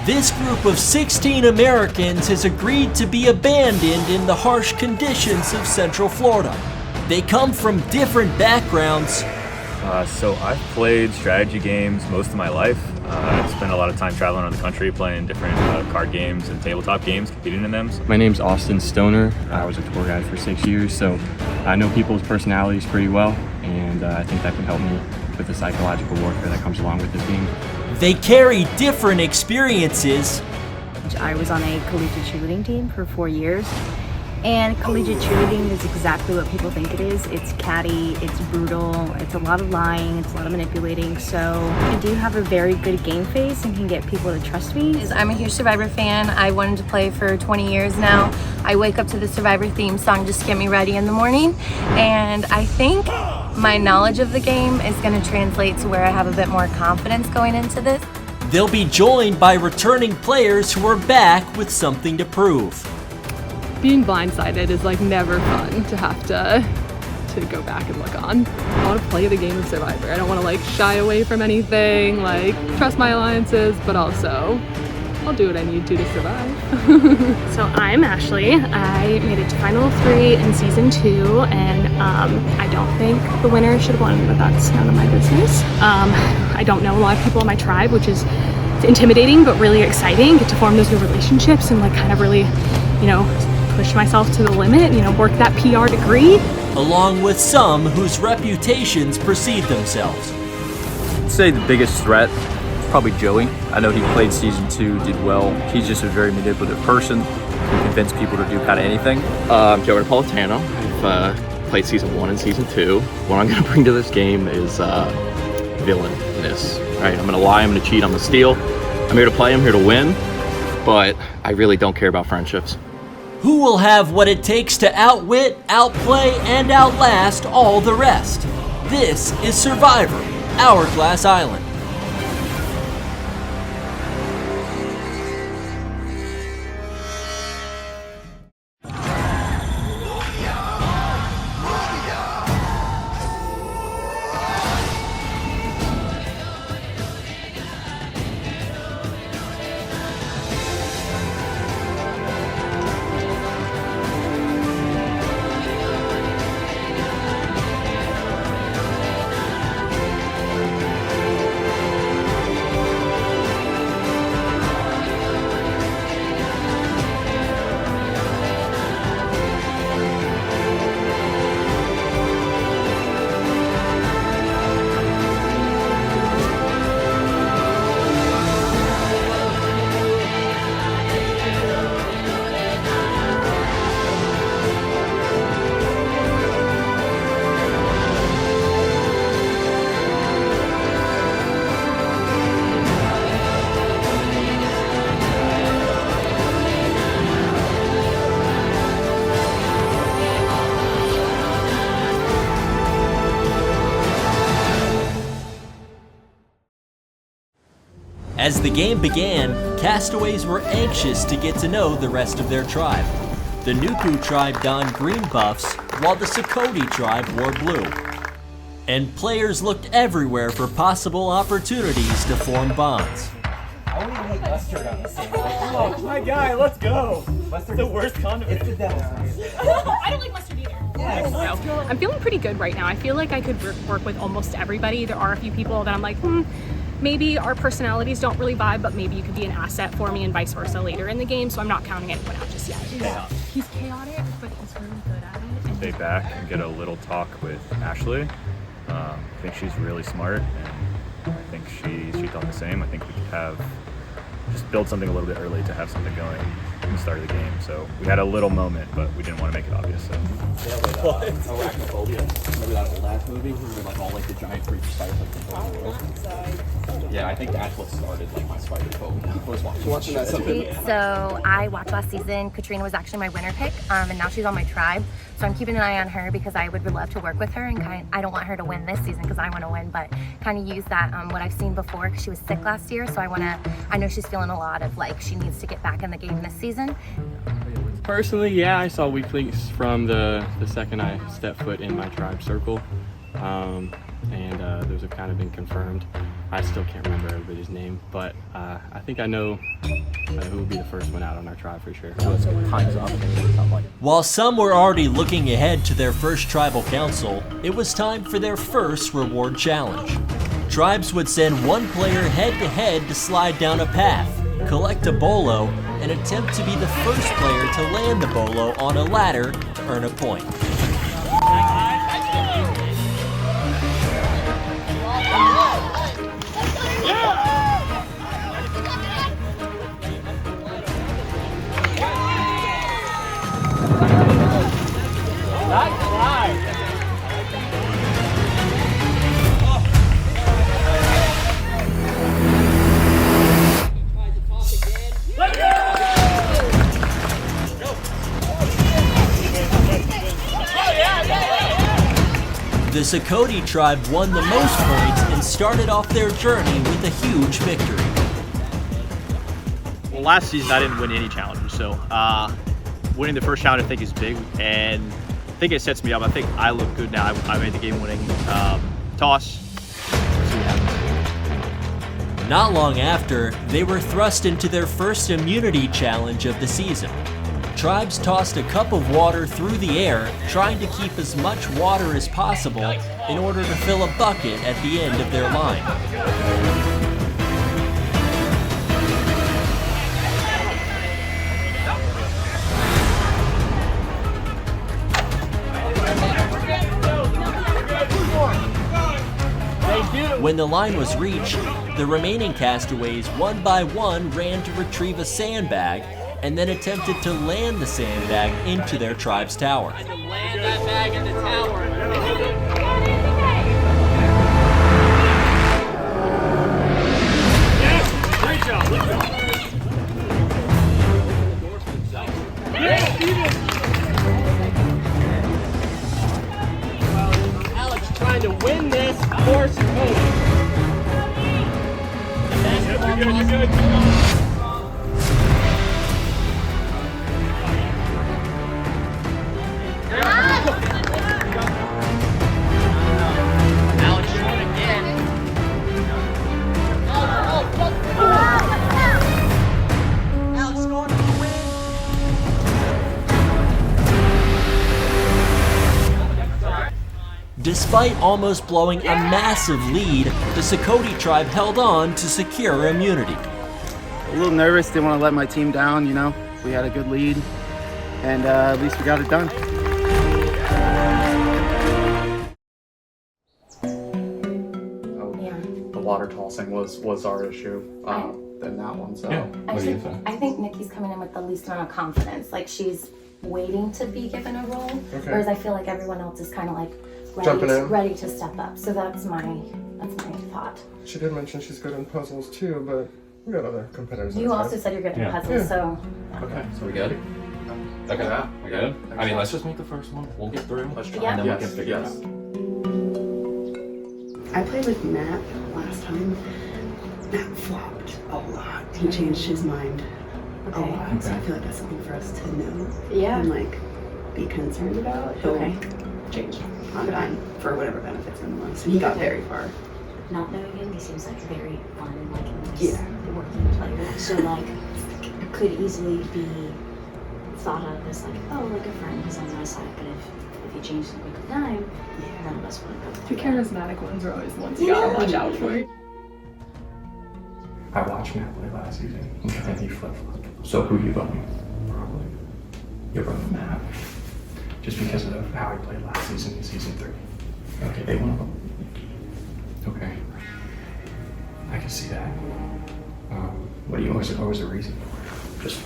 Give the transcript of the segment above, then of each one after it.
This group of 16 Americans has agreed to be abandoned in the harsh conditions of Central Florida. They come from different backgrounds. So I've played strategy games most of my life. I've spent a lot of time traveling around the country playing different card games and tabletop games, competing in them. My name's Austin Stoner. I was a tour guide for 6 years, so I know people's personalities pretty well, and I think that can help me with the psychological warfare that comes along with this game. They carry different experiences. I was on a collegiate cheerleading team for 4 years, and collegiate cheerleading is exactly what people think it is. It's catty, it's brutal, it's a lot of lying, it's a lot of manipulating, so I do have a very good game face and can get people to trust me. I'm a huge Survivor fan. I wanted to play for 20 years now. I wake up to the Survivor theme song just to get me ready in the morning, and I think my knowledge of the game is going to translate to where I have a bit more confidence going into this. They'll be joined by returning players who are back with something to prove. Being blindsided is like never fun to have to go back and look on. I want to play the game of Survivor. I don't want to like shy away from anything, like trust my alliances, but also I'll do what I need to survive. So I'm Ashley. I made it to Final 3 in Season 2, and I don't think the winner should have won, but that's none of my business. I don't know a lot of people in my tribe, which is intimidating but really exciting. Get to form those new relationships and like kind of really, push myself to the limit, work that PR degree. Along with some whose reputations precede themselves. I'd say the biggest threat, probably Joey. I know he played Season 2, did well. He's just a very manipulative person. Can convince people to do kind of anything. I'm Joey Napolitano. I've played Season 1 and Season 2. What I'm going to bring to this game is villainous. Right? I'm going to lie, I'm going to cheat, I'm going to steal. I'm here to play, I'm here to win, but I really don't care about friendships. Who will have what it takes to outwit, outplay, and outlast all the rest? This is Survivor, Hourglass Island. As the game began, castaways were anxious to get to know the rest of their tribe. The Nuku tribe donned green buffs, while the Sakoti tribe wore blue. And players looked everywhere for possible opportunities to form bonds. I don't even like mustard on the same thing. Oh, my guy, let's go. Mustard's the worst condiment. It's the devil's I don't like mustard either. Yes. So, I'm feeling pretty good right now. I feel like I could work with almost everybody. There are a few people that I'm like, maybe our personalities don't really vibe, but maybe you could be an asset for me and vice versa later in the game, so I'm not counting anyone out just yet. Yeah. He's chaotic, but he's really good at it. And Stay back and get a little talk with Ashley. I think she's really smart, and I think she thought the same. I think we could just build something a little bit early to have something going from the start of the game. So we had a little moment, but we didn't want to make it obvious. So. Arachnophobia. Remember that old ass movie where like all like the giant creature spiders like control the world? Yeah, I think that's what started like my spider phobia. I was watching that something. So I watched last season. Katrina was actually my winner pick, and now she's on my tribe. So I'm keeping an eye on her because I would love to work with her, and I don't want her to win this season because I want to win, but kind of use that what I've seen before because she was sick last year. So I know she's feeling a lot of like she needs to get back in the game this season. Personally, yeah, I saw weak links from the second I stepped foot in my tribe circle, and those have kind of been confirmed. I still can't remember everybody's name, but I think I know who will be the first one out on our tribe for sure. Time's up. While some were already looking ahead to their first tribal council, it was time for their first reward challenge. Tribes would send one player head-to-head to slide down a path, collect a bolo, and attempt to be the first player to land the bolo on a ladder to earn a point. The Sakoti tribe won the most points and started off their journey with a huge victory. Well, last season I didn't win any challenges, so winning the first challenge I think is big, and I think it sets me up. I think I look good now. I made the game-winning toss. We'll see what happens. Not long after, they were thrust into their first immunity challenge of the season. Tribes tossed a cup of water through the air, trying to keep as much water as possible in order to fill a bucket at the end of their line. When the line was reached, the remaining castaways one by one ran to retrieve a sandbag and then attempted to land the sandbag into their tribe's tower. Land that bag in the tower. Yes! Great job. Let's go. Well, Alex trying to win this for Sakoti. You're good. Despite almost blowing a massive lead, the Sakoti tribe held on to secure immunity. A little nervous, didn't want to let my team down, you know. We had a good lead, and at least we got it done. The water tossing was our issue than that one. So what do you think? I think Nikki's coming in with the least amount of confidence. Like, she's waiting to be given a role, whereas I feel like everyone else is kind of like ready to step up. So that's my thought. She did mention she's good in puzzles too, but we got other competitors. You also said you're good in puzzles, so. Okay, so we good? Okay, we good? I mean, let's just make the first one. We'll get through. Let's try, and then we can figure it out. I played with Matt last time. Matt flopped a lot. He changed his mind a lot. So I feel like that's something for us to know. Yeah. And like be concerned about. He'll change on time for whatever benefits him the most. And he got very far. Not knowing him, he seems like a very fun and like a nice working player. So like could easily be thought of as like, oh, like a friend who's on my side, but if he changes in a quick time, none of us want to go through The charismatic ones are always the ones you gotta watch out for. I watched Matt play last season, and he flip-flopped. So who you voting? Probably. You're voting Matt. Just because of how he played last season in season 3. Okay, they want to vote Nikki. Okay. I can see that. What do you always a reason for it? Just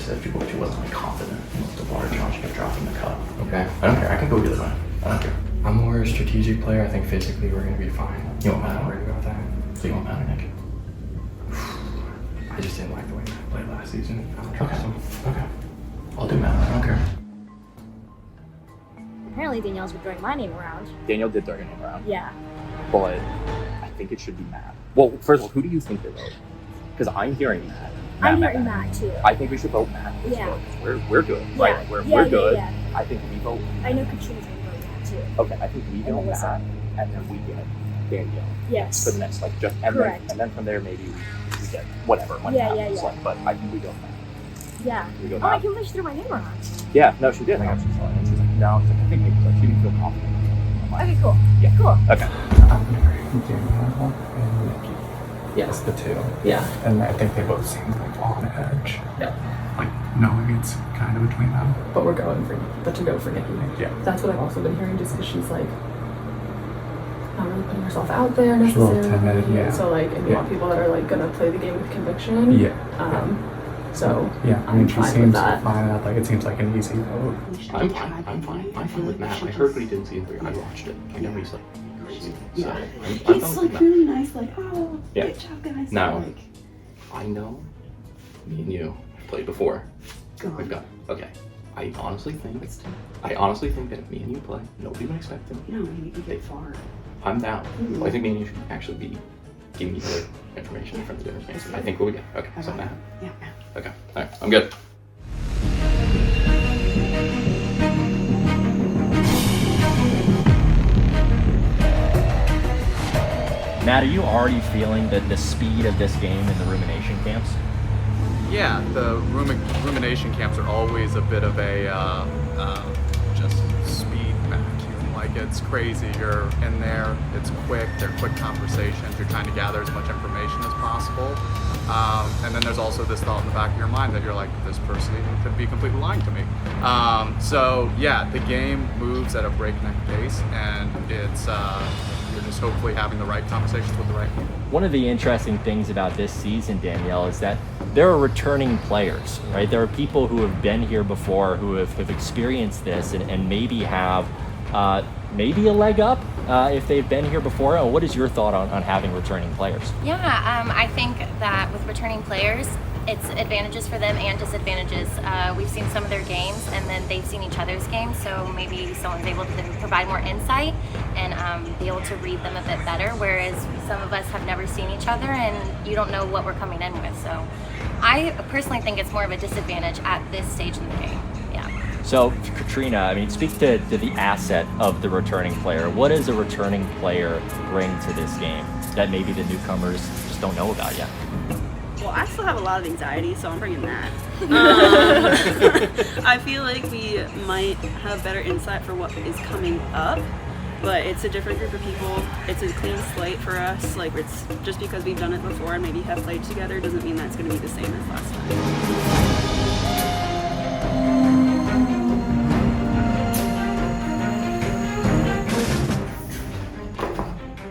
said she wasn't like confident. The water challenge, she kept dropping the cup. Okay. I don't care. I can go either way. I don't care. I'm more a strategic player. I think physically we're gonna be fine. You won't matter worried about that. So you won't matter, Nick. I just didn't like the way Matt played last season. I don't trust him. Okay. I'll do Matt. I don't care. Apparently Danielle's been throwing my name around. Danielle did throw your name around. Yeah. But I think it should be Matt. Well, first of all, who do you think they vote? Because I'm hearing Matt. I'm hearing Matt too. I think we should vote Matt. Yeah. We're good, right? Like, we're good. I think we vote. I know Katrina's gonna vote Matt too. Okay, I think we vote Matt, and then we get Danielle. Yes. For the next, like, just, Correct. and then from there, maybe we get whatever when it happens. Like, but I think we go from there. Yeah. We go Oh, now. I can push through my name or not. Yeah, no, she did. Like, she saw it. And she's like, no, she's like, I think maybe so. She didn't feel confident. I'm like, Okay, cool. Yeah. Cool. Okay. I'm marrying Danielle and Nikki. Yes, the two. Yeah. And I think they both seem like on edge. Yeah. Like knowing it's kind of between them. But we're going for But to go for Nikki. Yeah. That's what I've also been hearing, just because she's like not really putting herself out there She's a little necessarily. timid, yeah. So like, and you want people that are like gonna play the game with conviction. Yeah. So Yeah, I mean, she fine with seems that. fine enough. Like, it seems like an easy vote. I'm fine with Matt. I heard what he did in season 3. I watched it. I know he's like crazy. So Yeah. I'm He's fine like with Matt. really nice, like, oh, Yeah. good job, guys. Now, Like, I know me and you have played before. go on. We've got okay. I honestly think that if me and you play, nobody would expect it. No, you get far. I'm down. Mhm. I think me and you should actually be giving each other information from the different things. I think we'll be good. Okay, so Matt. Yeah. Okay, all right, I'm good. Matt, are you already feeling the speed of this game in the rumination camps? Yeah, the rumination camps are always a bit of a just speed vacuum. Like, it's crazy. You're in there, it's quick, they're quick conversations, you're trying to gather as much information as possible. And then there's also this thought in the back of your mind that you're like, this person could be completely lying to me. So yeah, the game moves at a breakneck pace, and it's you're just hopefully having the right conversations with the right people. One of the interesting things about this season, Danielle, is that there are returning players, right? There are people who have been here before, who have experienced this and maybe have maybe a leg up if they've been here before. What is your thought on having returning players? Yeah, I think that with returning players, it's advantages for them and disadvantages. We've seen some of their games, and then they've seen each other's games, so maybe someone's able to provide more insight and be able to read them a bit better, whereas some of us have never seen each other and you don't know what we're coming in with. So I personally think it's more of a disadvantage at this stage in the game. Yeah. So, Katrina, I mean, speak to the asset of the returning player. What does a returning player bring to this game that maybe the newcomers just don't know about yet? Well, I still have a lot of anxiety, so I'm bringing that. I feel like we might have better insight for what is coming up, but it's a different group of people. It's a clean slate for us. Like, it's just because we've done it before and maybe have played together doesn't mean that's going to be the same as last time.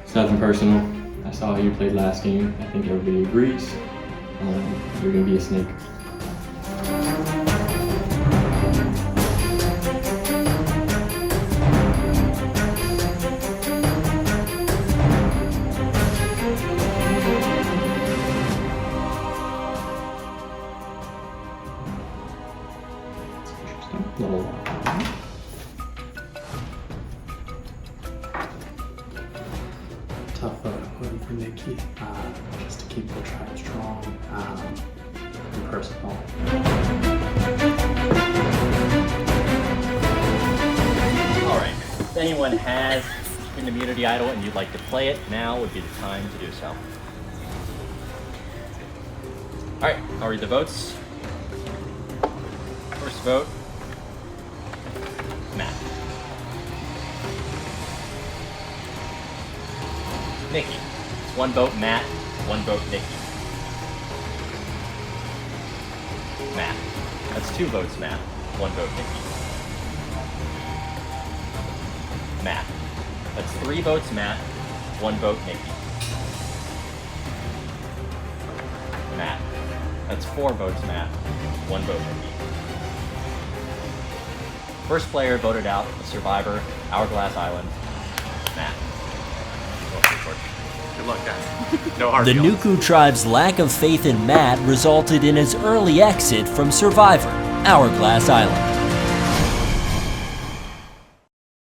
It's nothing personal. I saw how you played last game. I think everybody agrees. You're gonna be a snake. Tough voting for Nikki, just to keep the tribe strong and personal. All right, if anyone has an immunity idol and you'd like to play it, now would be the time to do so. All right, I'll read the votes. First vote, Matt. Nikki. It's one vote Matt, one vote Nikki. Matt. That's two votes Matt, one vote Nikki. Matt. That's three votes Matt, one vote Nikki. Matt. That's four votes Matt, one vote Nikki. First player voted out, a survivor, Hourglass Island, Matt. Good luck, guys. No hard The feelings. Nuku tribe's lack of faith in Matt resulted in his early exit from Survivor, Hourglass Island.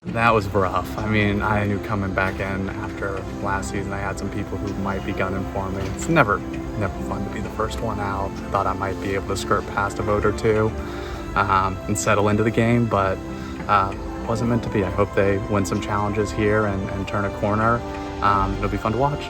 That was rough. I mean, I knew coming back in after last season, I had some people who might be gunning for me. It's never fun to be the first one out. I thought I might be able to skirt past a vote or two and settle into the game, but wasn't meant to be. I hope they win some challenges here and turn a corner. It'll be fun to watch.